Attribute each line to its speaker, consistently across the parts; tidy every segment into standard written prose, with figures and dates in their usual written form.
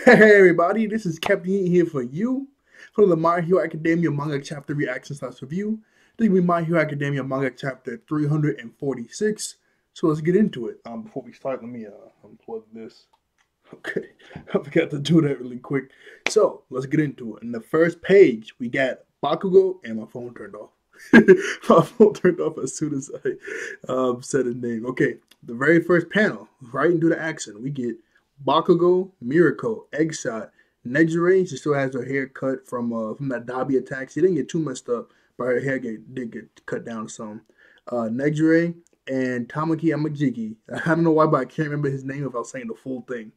Speaker 1: Hey everybody, this is Captain Heat here for you from the My Hero Academia Manga Chapter Reaction / Review. This will be My Hero Academia Manga Chapter 346. So let's get into it. Before we start, let me unplug this. Okay, I forgot to do that really quick. So let's get into it. In the first page, we got Bakugo, and my phone turned off. My phone turned off as soon as I said his name. Okay, the very first panel, right into the action, we get Bakugo, Miracle, Eggshot, Nejire. She still has her hair cut from that Dabi attack. She didn't get too messed up, but her hair did get cut down some. Nejire and Tamaki Amajiki. I don't know why, but I can't remember his name without saying the full thing.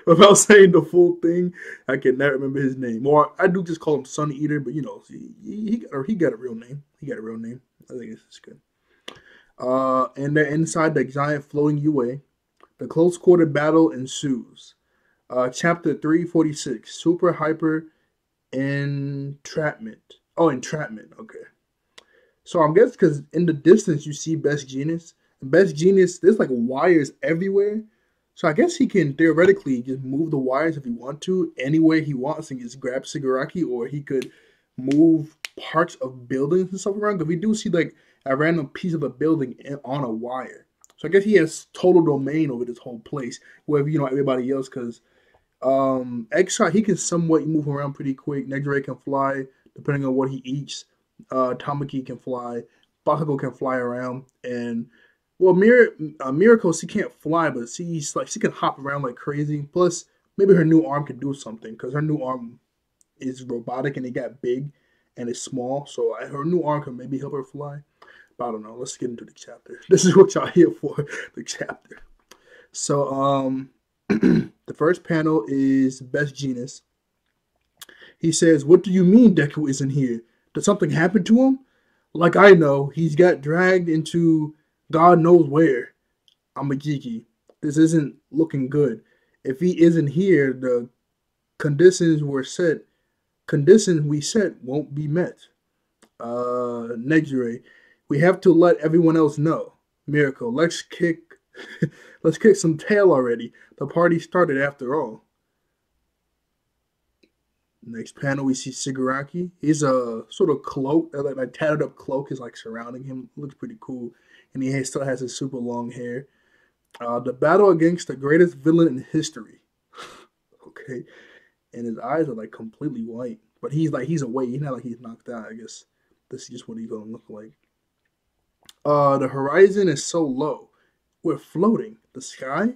Speaker 1: Without saying the full thing, I can never remember his name. Or I do just call him Sun Eater, but you know, he got a real name. He got a real name. I think it's good. And they're inside the giant floating UA. The close quarter battle ensues. Chapter 346, Super Hyper Entrapment. Oh, Entrapment. Okay. So I'm guessing because in the distance you see Best Genius. And Best Genius, there's like wires everywhere. So I guess he can theoretically just move the wires if he wants to anywhere he wants and just grab Shigaraki, or he could move parts of buildings and stuff around. Because we do see like a random piece of a building on a wire. So I guess he has total domain over this whole place, where everybody else. Because Eggshot, he can somewhat move around pretty quick. Nejire can fly depending on what he eats. Tamaki can fly. Bakugo can fly around, and well, Miracle, she can't fly, but she's like she can hop around like crazy. Plus, maybe her new arm can do something because her new arm is robotic and it got big and it's small, so her new arm can maybe help her fly. But I don't know. Let's get into the chapter. This is what y'all here for, the chapter. So, the first panel is Best Genius. He says, "What do you mean Deku isn't here? Did something happen to him? Like I know, he's got dragged into God knows where. Amajiki. This isn't looking good. If he isn't here, the conditions we set won't be met. Nejire, we have to let everyone else know. Miracle, let's kick some tail already. The party started after all." Next panel, we see Shigaraki. He's a sort of cloak, like tattered up cloak is like surrounding him. Looks pretty cool, and he still has his super long hair. The battle against the greatest villain in history. Okay, and his eyes are like completely white, but he's awake. He's not like he's knocked out. I guess this is just what he's gonna look like. The horizon is so low. We're floating. The sky.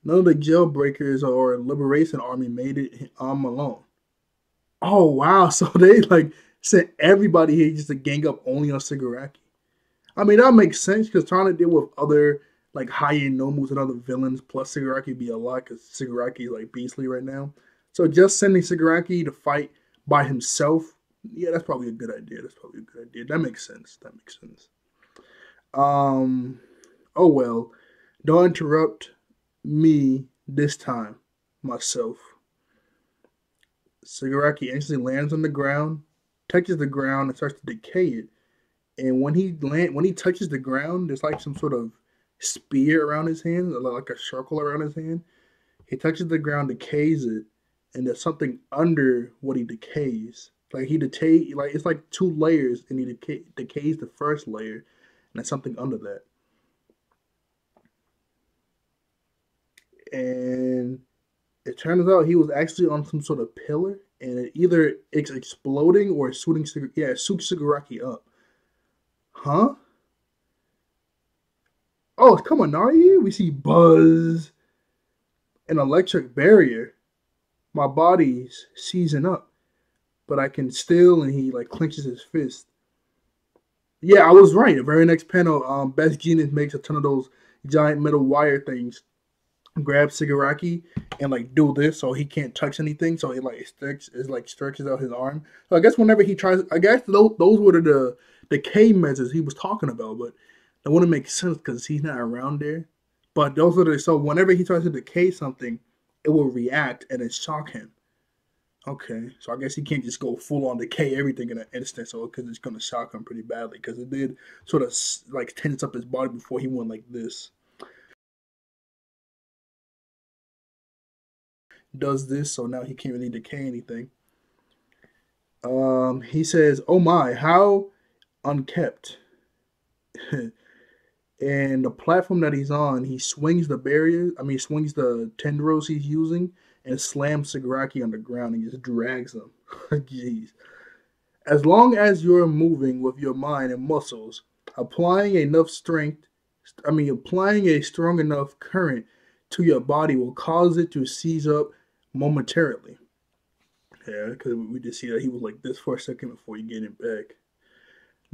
Speaker 1: None of the jailbreakers or Liberation Army made it alone. Oh wow! So they like sent everybody here just to gang up only on Shigaraki. I mean that makes sense because trying to deal with other like high end nobles and other villains plus Shigaraki would be a lot because Shigaraki is like beastly right now. So just sending Shigaraki to fight by himself, yeah, that's probably a good idea. That's probably a good idea. That makes sense. That makes sense. Um. Oh well. Don't interrupt me this time, myself. Shigaraki instantly lands on the ground, touches the ground, and starts to decay it. And when he touches the ground, there's like some sort of spear around his hand, like a circle around his hand. He touches the ground, decays it, and there's something under what he decays. Like like it's like two layers, and he decays the first layer, and there's something under that. And it turns out he was actually on some sort of pillar, and it's exploding or it's it shoots Shigaraki up. Huh? Oh, come on, Nari. We see Buzz, an electric barrier. My body's seizing up, but I can still. And he like clenches his fist. Yeah, I was right. The very next panel, Best Genius makes a ton of those giant metal wire things, grab Shigaraki and like do this so he can't touch anything. So it stretches out his arm. So I guess whenever he tries, I guess those were the K measures he was talking about, but that wouldn't make sense because he's not around there. But those are so whenever he tries to decay something, it will react and then shock him. Okay, so I guess he can't just go full on decay everything in an instant, so because it's gonna shock him pretty badly because it did sort of like tense up his body before he went like this. does this, so now he can't really decay anything. He says, "Oh my, how unkept." And the platform that he's on, he swings the barrier. I mean, swings the tendrils he's using and slams Sigaraki on the ground and just drags him. Jeez. As long as you're moving with your mind and muscles, applying enough strength, applying a strong enough current to your body will cause it to seize up momentarily. Yeah, because we just see that he was like this for a second before you get him back.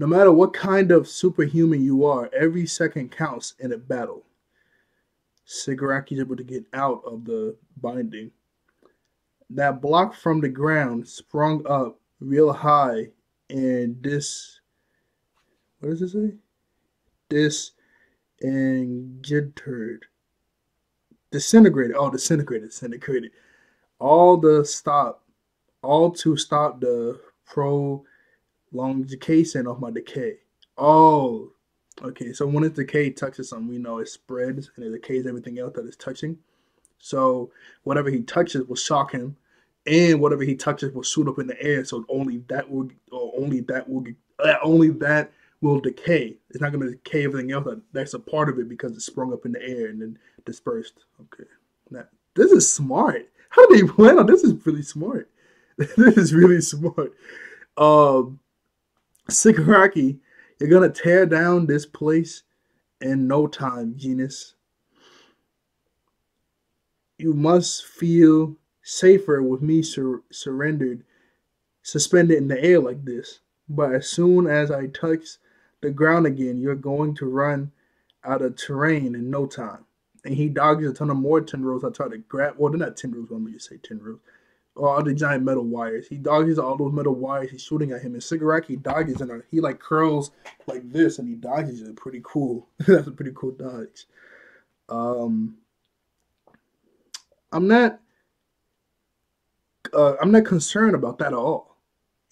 Speaker 1: No matter what kind of superhuman you are, every second counts in a battle. Sigaraki's able to get out of the binding. That block from the ground sprung up real high and what does it say? This and jittered. Disintegrated. Oh, disintegrated. All the stop, all to stop the prolongation of my decay. Oh, okay. So when its decay touches something, we know it spreads and it decays everything else that it's touching. So whatever he touches will shock him, and whatever he touches will shoot up in the air. So only that will decay. It's not going to decay everything else that's a part of it because it sprung up in the air and then dispersed. Okay, now this is smart. How do they plan on this? Is really smart. This is really smart. Um, Sigaraki, you're gonna tear down this place in no time, Genus. You must feel safer with me suspended in the air like this. But as soon as I touch the ground again, you're going to run out of terrain in no time. And he dodges a ton of more tendrils. I try to grab, well, they're not tendrils, let me just say tendrils. Or all the giant metal wires. He dodges all those metal wires. He's shooting at him. And Sigaraki dodges and he like curls like this and he dodges it. Pretty cool. That's a pretty cool dodge. Um, I'm not I'm not concerned about that at all.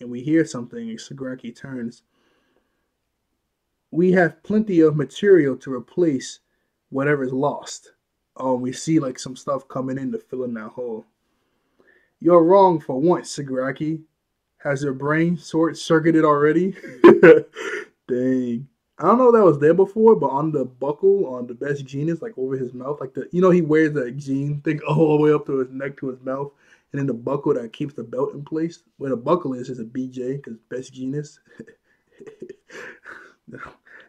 Speaker 1: And we hear something, and Sagraki turns. We have plenty of material to replace whatever's lost. We see like some stuff coming in to fill in that hole. You're wrong for once, Sagraki. Has your brain short circuited already? Dang. I don't know if that was there before, but on the buckle, on the best genius, like over his mouth, like he wears that jean thing all the way up to his neck to his mouth, and then the buckle that keeps the belt in place. Where the buckle is a BJ, because best genius.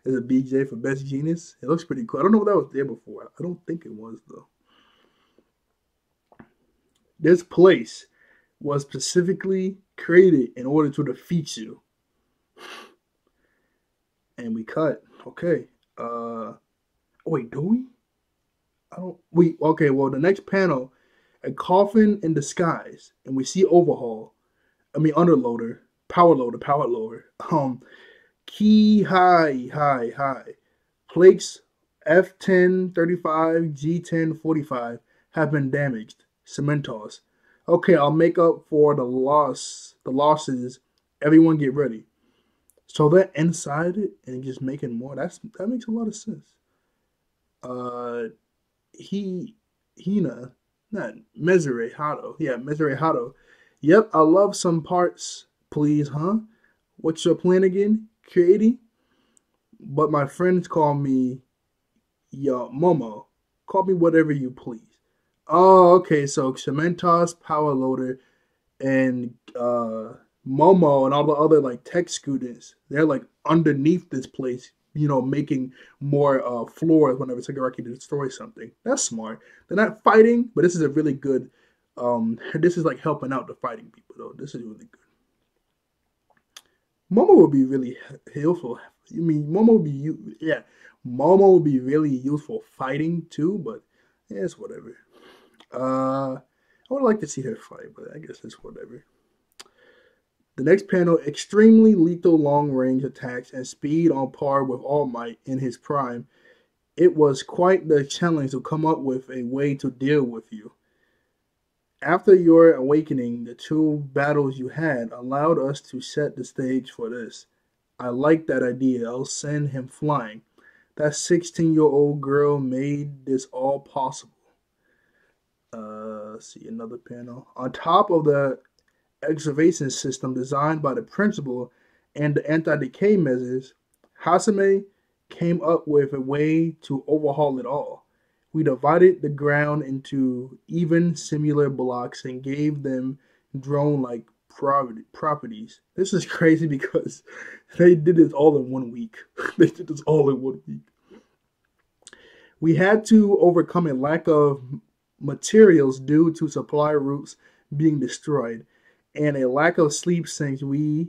Speaker 1: It's a BJ for best genius. It looks pretty cool. I don't know if that was there before. I don't think it was, though. This place was specifically created in order to defeat you. And we cut. Okay. Wait, do we? I don't. Okay. Well, the next panel, a coffin in disguise, and we see overhaul. I mean, underloader, power loader. Key high. Plates F1035, G1045 have been damaged. Cementos. Okay, I'll make up for the losses. Everyone get ready. So they're inside it and just making more. That makes a lot of sense. Uh, Hina, not Mesere Hato. Yeah, Mesere Hato. Yep, I love some parts, please, huh? What's your plan again, Katie? But my friends call me Yo Momo. Call me whatever you please. Oh, okay. So Cementos, Power Loader, and Momo and all the other like tech students, they're like underneath this place, making more floors whenever Sagaraki destroys something. That's smart. They're not fighting, but this is a really good. This is like helping out the fighting people though. This is really good. Momo would be really helpful. I mean, Momo would be really useful fighting too, but yeah, it's whatever. I would like to see her fight, but I guess it's whatever. The next panel, extremely lethal long-range attacks and speed on par with All Might in his prime. It was quite the challenge to come up with a way to deal with you. After your awakening, the two battles you had allowed us to set the stage for this. I like that idea. I'll send him flying. That 16-year-old girl made this all possible. See another panel. On top of the excavation system designed by the principal and the anti-decay measures, Hasame came up with a way to overhaul it all. We divided the ground into even similar blocks and gave them drone-like properties. This is crazy because they did this all in 1 week. They did this all in 1 week. We had to overcome a lack of materials due to supply routes being destroyed and a lack of sleep since we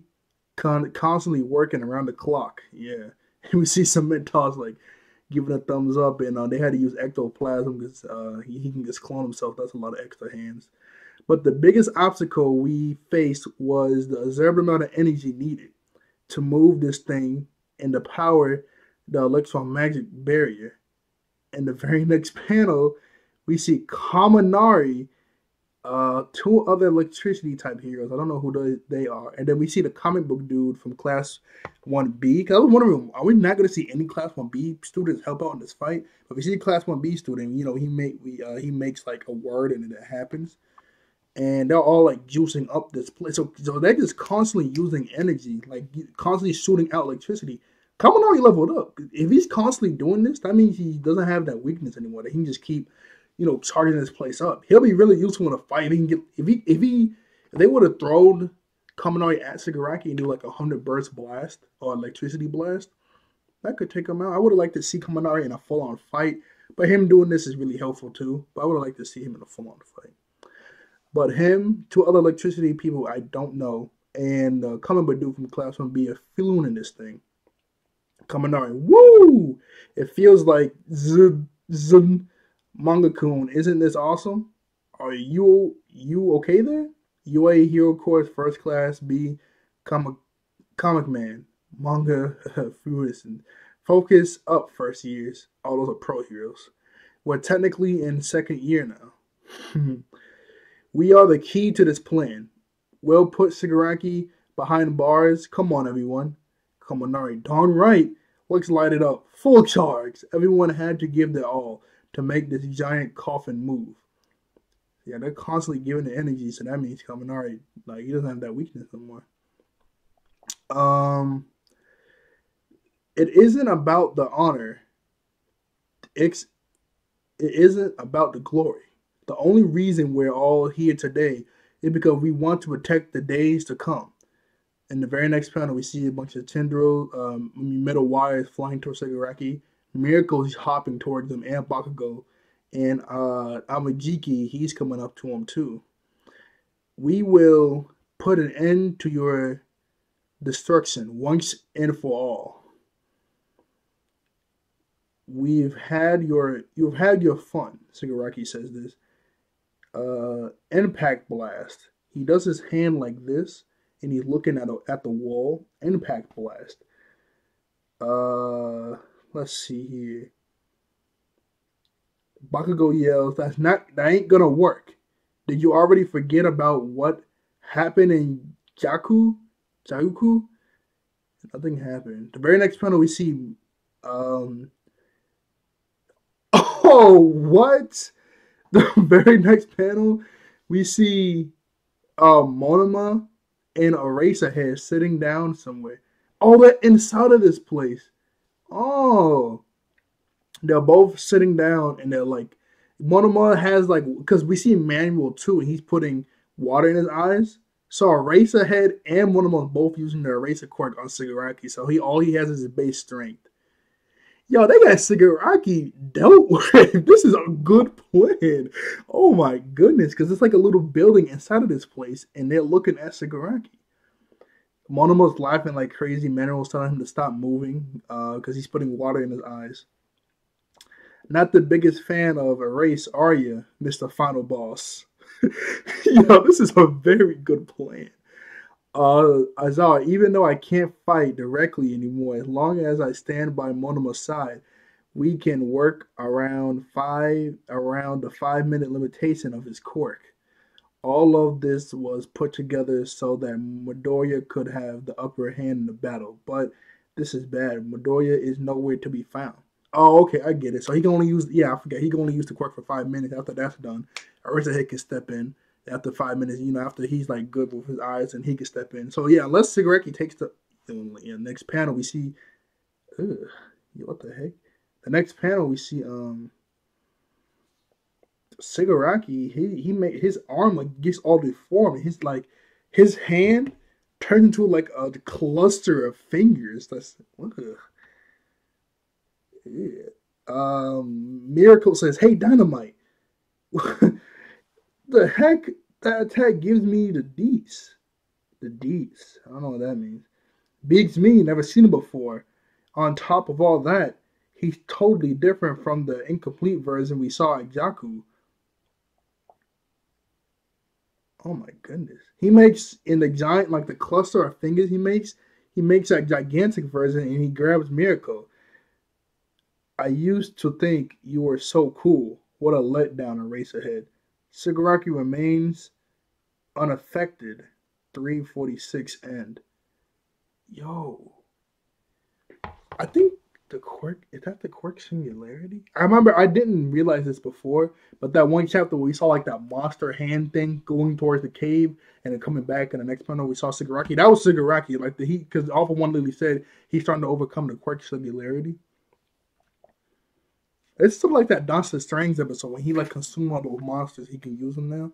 Speaker 1: constantly working around the clock. Yeah, we see some mentors like giving a thumbs up, and they had to use ectoplasm because he can just clone himself. That's a lot of extra hands. But the biggest obstacle we faced was the observed amount of energy needed to move this thing and the power the electromagnetic barrier. In the very next panel, we see Kaminari, two other electricity type heroes. I don't know who they are. And then we see the comic book dude from Class 1B. Because I was wondering, are we not going to see any Class 1B students help out in this fight? But we see a Class 1B student, he makes like a word and it happens. And they're all like juicing up this place. So they're just constantly using energy, like constantly shooting out electricity. Kaminari leveled up. If he's constantly doing this, that means he doesn't have that weakness anymore. That he can just keep, charging this place up. He'll be really useful in a fight. He can get if they would have thrown Kaminari at Shigaraki and do like 100 burst blast or electricity blast, that could take him out. I would have liked to see Kaminari in a full on fight, but him doing this is really helpful too. But I would have liked to see him in a full on fight. But him, two other electricity people I don't know, and coming but dude from Class 1B are feeling in this thing. Kaminari, woo! It feels like Manga-kun, isn't this awesome? Are you okay there? UA Hero Course First Class B Comic Man Manga Fruition. Focus up first years. All those are pro heroes. We're technically in second year now. We are the key to this plan. Well put, Shigaraki. Behind bars. Come on, everyone. Kaminari, darn right. Let's light it up. Full charge. Everyone had to give their all to make this giant coffin move. Yeah, they're constantly giving the energy, so that means Kaminari, like, he doesn't have that weakness no more. Um, it isn't about the honor. It's it isn't about the glory. The only reason we're all here today is because we want to protect the days to come. In the very next panel, we see a bunch of tendrils, metal wires flying towards Shigaraki. Miracle is hopping towards them, and Bakugo. And Amajiki, he's coming up to him too. We will put an end to your destruction once and for all. You've had your fun, Shigaraki says this. Impact blast. He does his hand like this, and he's looking at the wall. Impact blast. Let's see here. Bakugo yells, that ain't gonna work. Did you already forget about what happened in Jaku? Nothing happened. The very next panel we see oh, what? The very next panel we see Monoma and Eraserhead sitting down somewhere. Oh, they're inside of this place. Oh, they're both sitting down and they're like, Monoma has like, because we see Manuel too, and he's putting water in his eyes. So Eraserhead and Monoma both using the eraser quirk on Shigaraki. So all he has is his base strength. Yo, they got Shigaraki dealt with. This is a good plan. Oh my goodness, because it's like a little building inside of this place, and they're looking at Shigaraki. Monomo's laughing like crazy. Manuel's telling him to stop moving because he's putting water in his eyes. Not the biggest fan of Erase, are you, Mr. Final Boss? Yo, this is a very good plan. Aizawa, even though I can't fight directly anymore, as long as I stand by Monoma's side, we can work around the 5 minute limitation of his quirk. All of this was put together so that Midoriya could have the upper hand in the battle, but this is bad. Midoriya is nowhere to be found. Oh, okay, I get it. So he can only use, I forget, he can only use the quirk for 5 minutes. After that's done, Eraserhead can step in after 5 minutes. After he's like good with his eyes, and he can step in. So yeah, unless Shigaraki takes the next panel, we see. Ugh, what the heck? The next panel we see Shigaraki. He made his arm like gets all deformed. His hand turns into like a cluster of fingers. That's ugh. Yeah. Miracle says, "Hey, Dynamite, the heck that attack gives me the deets. The deets. I don't know what that means. Beats me. Never seen him before. On top of all that, he's totally different from the incomplete version we saw at Jakku. Oh my goodness. He makes in the giant like the cluster of fingers he makes that gigantic version and he grabs Miracle. I used to think you were so cool. What a letdown, Eraserhead. Shigaraki remains unaffected. 346 end. Yo. I think the quirk is that the quirk singularity? I remember I didn't realize this before, but that one chapter where we saw like that monster hand thing going towards the cave and then coming back in the next panel we saw Shigaraki. That was Shigaraki, like the heat because Alpha One literally said he's trying to overcome the quirk singularity. It's still like that Doctor Strange episode when he like consumed all those monsters, he can use them now.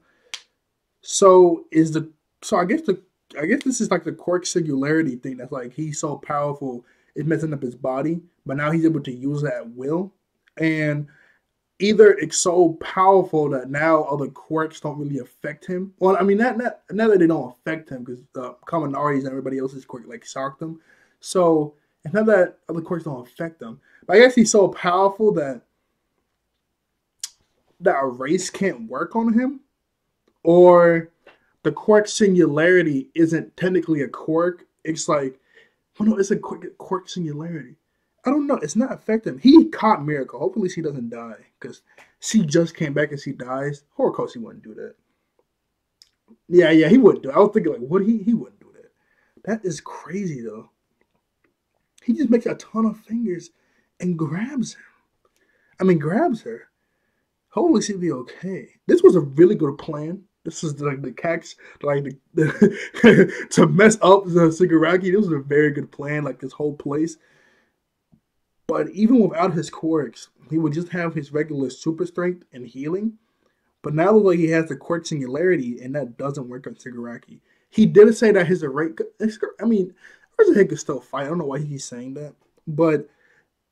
Speaker 1: So is the so I guess this is like the quirk singularity thing that's like he's so powerful it's messing up his body, but now he's able to use it at will. And either it's so powerful that now other quirks don't really affect him. Well, I mean, not that they don't affect him because Kaminari's and everybody else's quirk like shocked him. So it's not that other quirks don't affect him, but I guess he's so powerful that a race can't work on him, or the quirk singularity isn't technically a quirk. It's like, oh no, it's a quirk singularity. I don't know. It's not affecting him. He caught Miracle. Hopefully she doesn't die because she just came back and she dies. Horikoshi he wouldn't do that. Yeah, he wouldn't do it. I was thinking like, what he wouldn't do that. That is crazy though. He just makes a ton of fingers and grabs him. I mean, grabs her. Hopefully she'll be okay. This was a really good plan. This is like the cax, like to mess up the Shigaraki. This was a very good plan. Like this whole place. But even without his quirks, he would just have his regular super strength and healing. But now look like he has the quirk singularity, and that doesn't work on Shigaraki. He did say that his array. I mean, Razorhead could still fight. I don't know why he's saying that, but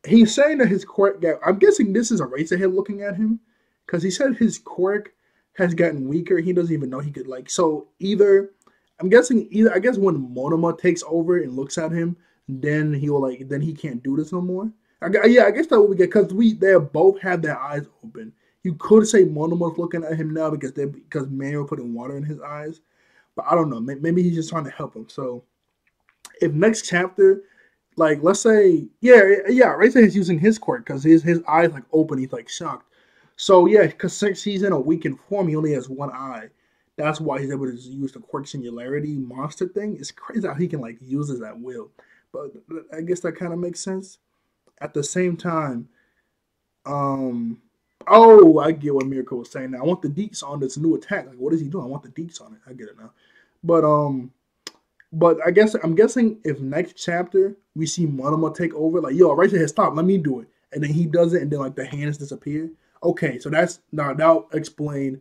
Speaker 1: he's saying that his quirk got. I'm guessing this is a Razorhead looking at him because he said his quirk has gotten weaker. He doesn't even know he could like. So either I'm guessing I guess when Monoma takes over and looks at him, then he will like then he can't do this no more. I guess that what we get because they both have their eyes open. You could say Monomo's looking at him now because Manuel putting water in his eyes, but I don't know. Maybe he's just trying to help him. So if next chapter, like let's say, Razor is using his quirk because his eyes like open. He's like shocked. So yeah, because since he's in a weakened form, he only has one eye. That's why he's able to use the quirk singularity monster thing. It's crazy how he can like use it at will. But I guess that kind of makes sense. At the same time, I get what Miracle was saying now. I want the deets on this new attack. Like, what is he doing? I want the deets on it. I get it now. But I guess I'm guessing if next chapter we see Monoma take over, like, yo, Rachel has stopped, let me do it. And then he does it, and then like the hands disappear. Okay, so that's now that'll explain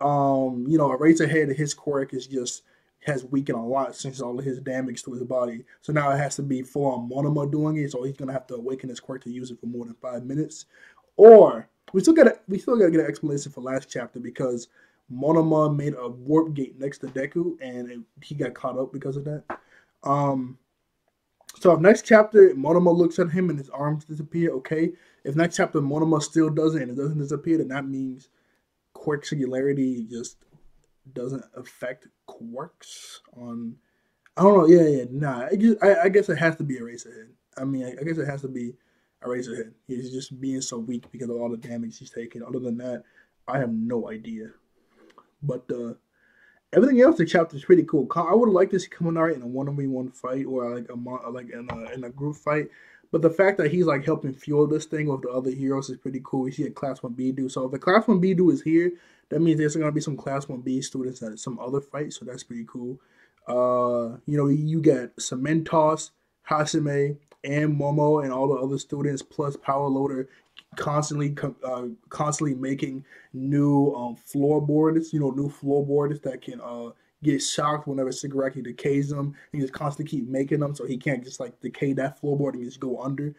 Speaker 1: Eraserhead, his quirk is just has weakened a lot since all of his damage to his body. So now it has to be full on Monoma doing it. So he's gonna have to awaken his quirk to use it for more than 5 minutes. Or we still gotta get an explanation for last chapter because Monoma made a warp gate next to Deku and he got caught up because of that. So if next chapter Monoma looks at him and his arms disappear, okay. If next chapter Monoma still does it and it doesn't disappear, then that means quirk singularity just doesn't affect quirks on. I don't know. Yeah. Nah. I guess it has to be Eraserhead. I mean, I guess it has to be Eraserhead. He's just being so weak because of all the damage he's taking. Other than that, I have no idea. But everything else the chapter is pretty cool. I would like to see Kaminari in a 1v1 fight or like in a group fight. But the fact that he's like helping fuel this thing with the other heroes is pretty cool. We see a Class 1B dude. So if the Class 1B dude is here, That means there's gonna be some Class 1B students at some other fights, so that's pretty cool. You get Cementos, Hasime, and Momo, and all the other students, plus Power Loader, constantly making new floorboards. New floorboards that can get shocked whenever Shigaraki decays them, and just constantly keep making them, so he can't just like decay that floorboard and just go under.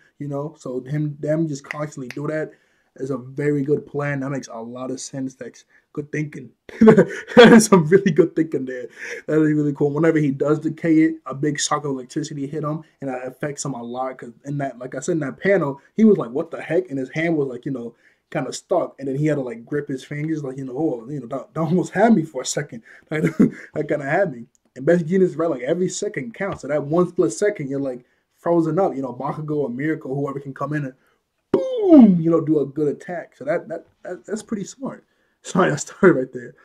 Speaker 1: So them just constantly do that is a very good plan. That makes a lot of sense. That's good thinking. That is some really good thinking there. That is really cool. Whenever he does decay it, a big shock of electricity hit him, and that affects him a lot. Because in that, like I said in that panel, he was like, "What the heck?" And his hand was like, kind of stuck, and then he had to like grip his fingers, like, that almost had me for a second. Like, that kind of had me. And Best Genius, right? Like every second counts. So that one split second, you're like frozen up. Bakugo or Miracle, whoever can come in and boom, do a good attack. So that's pretty smart. Sorry, I started right there.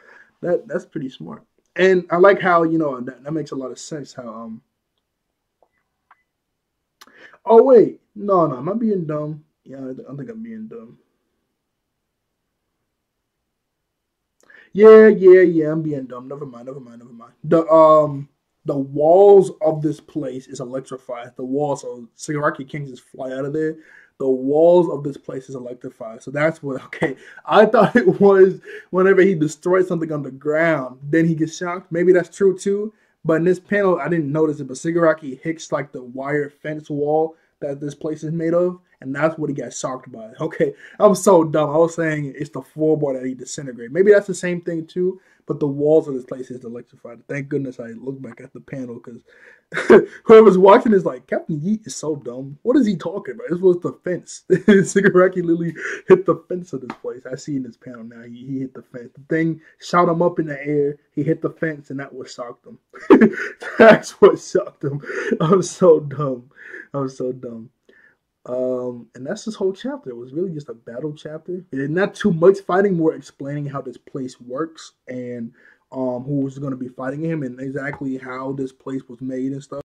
Speaker 1: That's pretty smart. And I like how, that makes a lot of sense. How oh wait, no, am I being dumb? Yeah, I don't think I'm being dumb. Yeah, I'm being dumb. Never mind. The walls of this place is electrified. The walls, so Shigaraki can't just fly out of there. The walls of this place is electrified. So that's what. Okay, I thought it was whenever he destroyed something on the ground, then he gets shocked. Maybe that's true too. But in this panel, I didn't notice it. But Shigaraki hits like the wire fence wall that this place is made of, and that's what he got shocked by. Okay, I'm so dumb. I was saying it's the floorboard that he disintegrated. Maybe that's the same thing too, but the walls of this place is electrified. Thank goodness I looked back at the panel, because whoever's watching is like, Captain Yeet is so dumb. What is he talking about? This was the fence. Shigaraki literally hit the fence of this place. I see in this panel now. He hit the fence. The thing shot him up in the air. He hit the fence, and that what shocked him. That's what shocked him. I'm so dumb. I'm so dumb. And that's this whole chapter. It was really just a battle chapter. And not too much fighting, more explaining how this place works and who's going to be fighting him and exactly how this place was made and stuff.